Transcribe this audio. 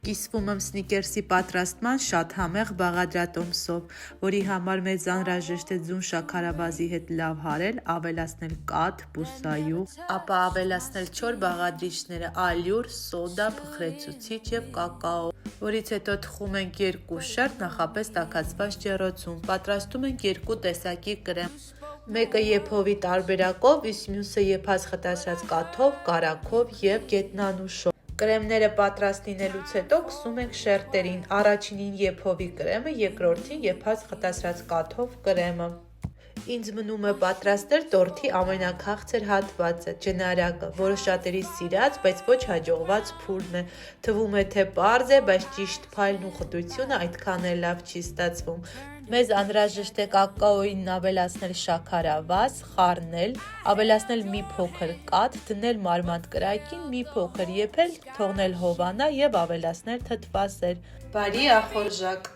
Կիսվում եմ սնիկերսի պատրաստման շատ համեղ բաղադրատոմսով, որի համար մեզ անհրաժեշտ է ձուն շաքարավազի հետ լավ հարել, ավելացնել կաթ, բուսայուղ, ապա ավելացնել չոր բաղադրիչները՝ ալյուր, սոդա, փխրեցուցիչ և կակաո, որից հետո թխում ենք 2 շերտ նախապես տաքացված ջեռոցում։ Պատրաստում ենք 2 տեսակի կրեմ։ Մեկը եփովի տարբերակով, իսկ մյուսը եփած խտացրած կաթով, կարագով և գետնանուշով։ Կրեմները պատրաստ լինելուց հետո քսում ենք շերտերին՝ առաջինին եփովի կրեմը, երկրորդին եփած խտացրած կաթով կրեմը։ Ինձ մնում է պատրաստել տորթի ամենաքաղցր հատվածը՝ ջնարակը, որը շատերի սիրած, բայց ոչ հաջողված փուլն է։ Թվում է, թե պարզ է, բայց ճիշտ փայլն ու խտությունը այդքան էլ լավ չի ստացվում։ Մեզ անհրաժեշտ է կակաոյին ավելացնել շաքարավազ, խառնել, ավելացնել մի փոքր կաթ, դնել մարմանդ կրակին, մի փոքր եփել, թողնել հովանա և ավելացնել թթվասեր։ Բարի ախորժակ։